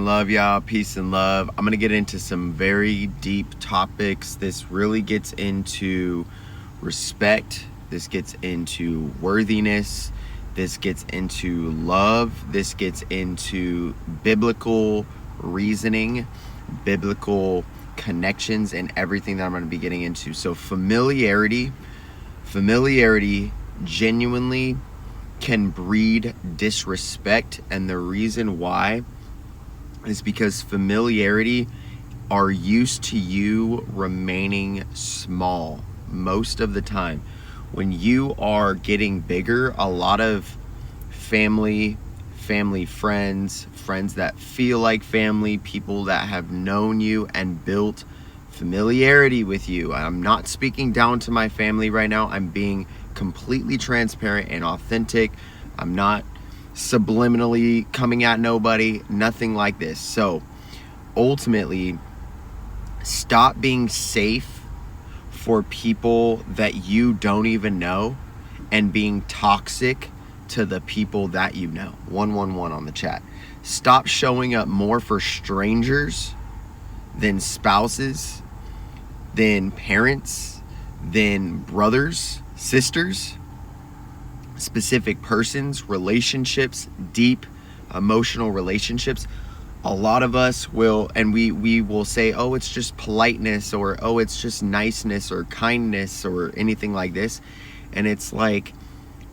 and love, y'all. Peace and love. I'm going to get into some very deep topics. This really gets into respect. This gets into worthiness. This gets into love. This gets into biblical reasoning, biblical connections, and everything that I'm going to be getting into. So familiarity genuinely can breed disrespect, and the reason why is because familiarity are used to you remaining small most of the time. When you are getting bigger, a lot of family, friends that feel like family, people that have known you and built familiarity with you. I'm not speaking down to my family right now. I'm being completely transparent and authentic. I'm not subliminally coming at nobody, nothing like this. So ultimately, stop being safe for people that you don't even know and being toxic to the people that you know. 111 on the chat. Stop showing up more for strangers than spouses, than parents, than brothers, sisters, specific persons, relationships, deep emotional relationships. A lot of us will, and we will say, oh, it's just politeness, or oh, it's just niceness or kindness or anything like this. And it's like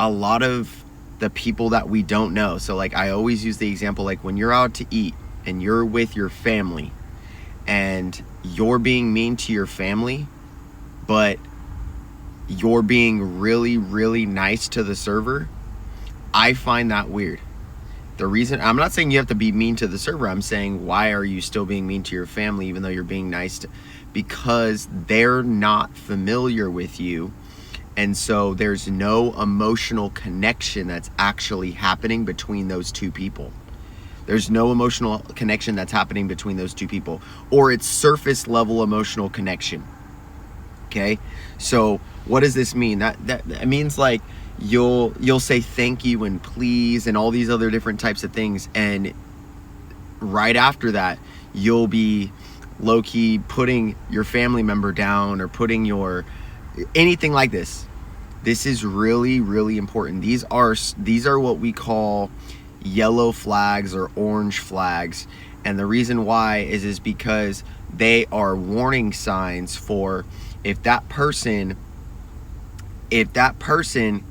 a lot of the people that we don't know. So like I always use the example, like when you're out to eat and you're with your family and you're being mean to your family, but you're being really, really nice to the server, I find that weird. The reason, I'm not saying you have to be mean to the server. I'm saying, why are you still being mean to your family even though you're being nice to, because they're not familiar with you. And so there's no emotional connection that's actually happening between those two people. There's no emotional connection that's happening between those two people, or it's surface level emotional connection. Okay, so what does this mean? That it means like you'll say thank you and please and all these other different types of things, and right after that you'll be low-key putting your family member down or putting your anything like this. This is really, really important. These are what we call yellow flags or orange flags, and the reason why is because they are warning signs for if that person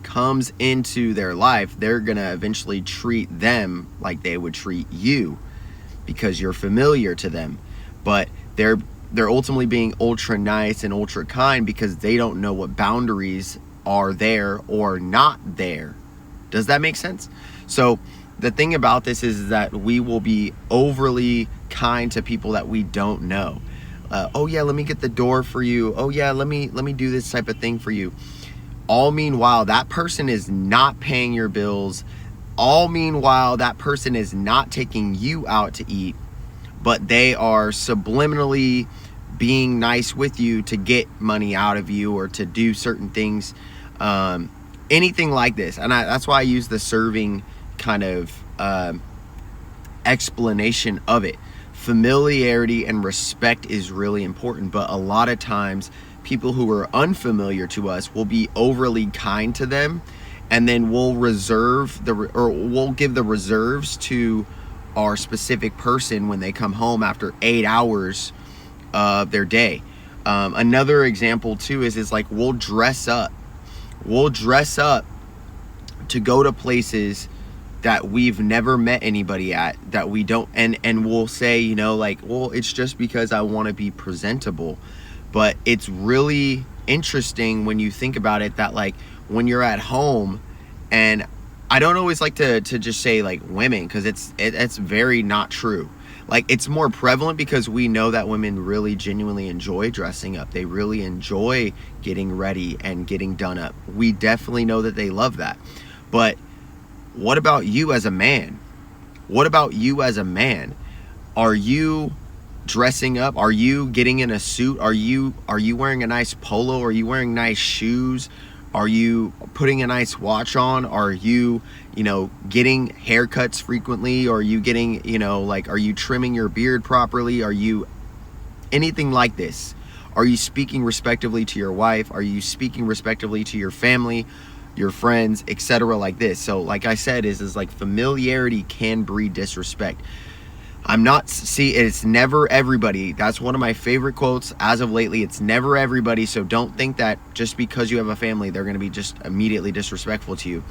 comes into their life, they're gonna eventually treat them like they would treat you because you're familiar to them. But they're ultimately being ultra nice and ultra kind because they don't know what boundaries are there or not there. Does that make sense? So the thing about this is that we will be overly kind to people that we don't know. Oh yeah, let me get the door for you. Oh yeah, let me do this type of thing for you. All meanwhile, that person is not paying your bills. All meanwhile, that person is not taking you out to eat, but they are subliminally being nice with you to get money out of you or to do certain things, anything like this. And that's why I use the serving kind of explanation of it. Familiarity and respect is really important, but a lot of times people who are unfamiliar to us will be overly kind to them, and then we'll give the reserves to our specific person when they come home after 8 hours of their day. Another example too is like we'll dress up to go to places that we've never met anybody at, that we don't, and we'll say, you know, like, well, it's just because I want to be presentable. But it's really interesting when you think about it that like when you're at home, and I don't always like to just say like women, because it's very not true. Like it's more prevalent because we know that women really genuinely enjoy dressing up. They really enjoy getting ready and getting done up. We definitely know that they love that. But what about you as a man? What about you as a man? Are you dressing up? Are you getting in a suit? Are you wearing a nice polo? Are you wearing nice shoes? Are you putting a nice watch on? Are you, getting haircuts frequently? Are you getting, are you trimming your beard properly? Are you anything like this? Are you speaking respectively to your wife? Are you speaking respectively to your family, your friends, etc. like this? So like I said, is like familiarity can breed disrespect. It's never everybody. That's one of my favorite quotes as of lately. It's never everybody. So don't think that just because you have a family, they're going to be just immediately disrespectful to you.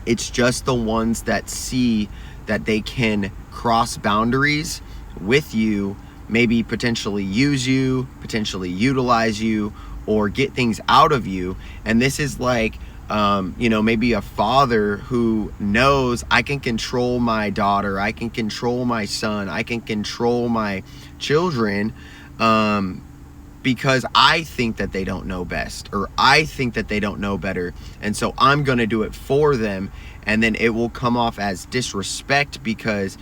It's just the ones that see that they can cross boundaries with you, maybe potentially use you, potentially utilize you, or get things out of you. And this is like, maybe a father who knows I can control my daughter, I can control my son, I can control my children, because I think that they don't know best, or I think that they don't know better. And so I'm going to do it for them. And then it will come off as disrespect because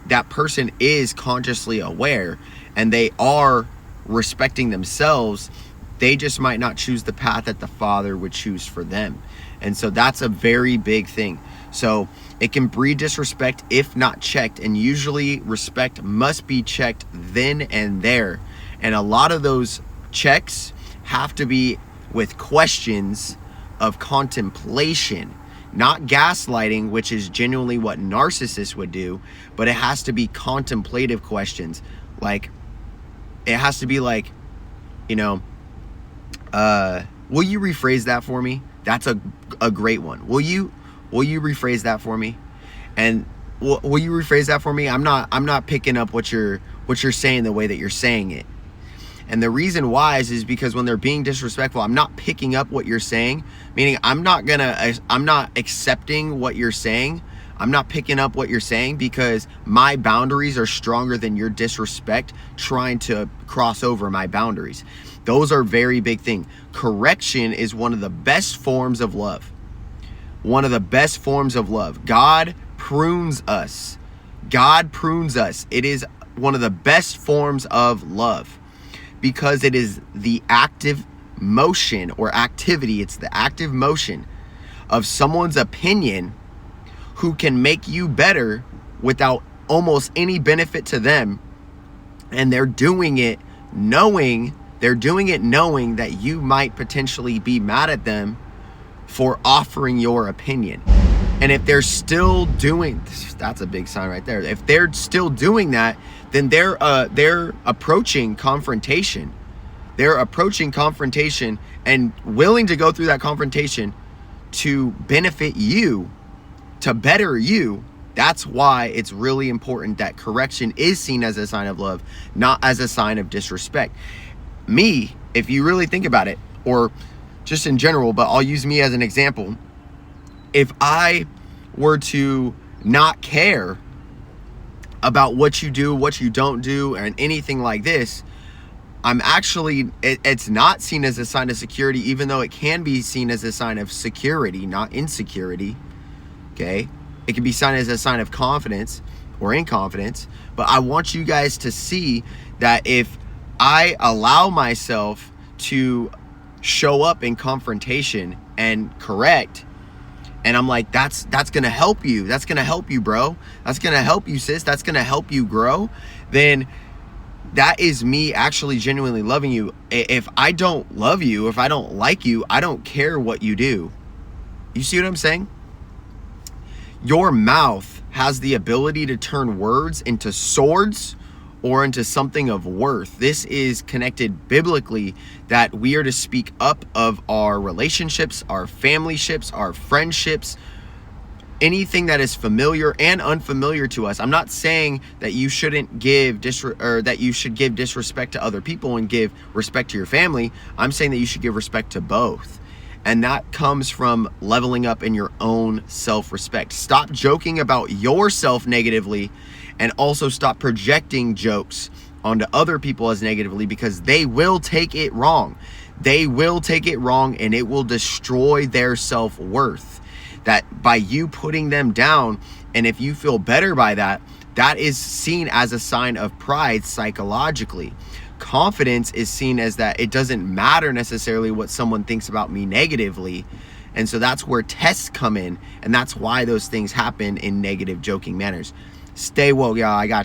that person is consciously aware and they are respecting themselves. They just might not choose the path that the Father would choose for them. And so that's a very big thing. So it can breed disrespect if not checked. And usually respect must be checked then and there. And a lot of those checks have to be with questions of contemplation, not gaslighting, which is genuinely what narcissists would do, but it has to be contemplative questions. Like, it has to be like, will you rephrase that for me? That's a great one. Will you rephrase that for me? And will you rephrase that for me? I'm not picking up what you're saying the way that you're saying it. And the reason why is because when they're being disrespectful, I'm not picking up what you're saying, meaning I'm not accepting what you're saying. I'm not picking up what you're saying because my boundaries are stronger than your disrespect trying to cross over my boundaries. Those are very big thing. Correction is one of the best forms of love. One of the best forms of love. God prunes us. God prunes us. It is one of the best forms of love because it is the active motion or activity. It's the active motion of someone's opinion who can make you better without almost any benefit to them. And they're doing it knowing that you might potentially be mad at them for offering your opinion. And if they're still doing, that's a big sign right there. If they're still doing that, then they're approaching confrontation. They're approaching confrontation and willing to go through that confrontation to benefit you, to better you. That's why it's really important that correction is seen as a sign of love, not as a sign of disrespect. Me, if you really think about it, or just in general, but I'll use me as an example. If I were to not care about what you do, what you don't do, and anything like this, it's not seen as a sign of security, even though it can be seen as a sign of security, not insecurity. Okay? It can be seen as a sign of confidence or inconfidence. But I want you guys to see that if I allow myself to show up in confrontation and correct, and I'm like, that's going to help you. That's going to help you, bro. That's going to help you, sis. That's going to help you grow. Then that is me actually genuinely loving you. If I don't love you, if I don't like you, I don't care what you do. You see what I'm saying? Your mouth has the ability to turn words into swords or into something of worth. This is connected biblically that we are to speak up of our relationships, our familyships, our friendships, anything that is familiar and unfamiliar to us. I'm not saying that you shouldn't give that you should give disrespect to other people and give respect to your family. I'm saying that you should give respect to both. And that comes from leveling up in your own self-respect. Stop joking about yourself negatively, and also stop projecting jokes onto other people as negatively, because they will take it wrong. They will take it wrong, and it will destroy their self-worth. That by you putting them down, and if you feel better by that, that is seen as a sign of pride psychologically. confidence is seen as that it doesn't matter necessarily what someone thinks about me negatively. And so that's where tests come in, and that's why those things happen in negative, joking manners. Stay woke, y'all. I got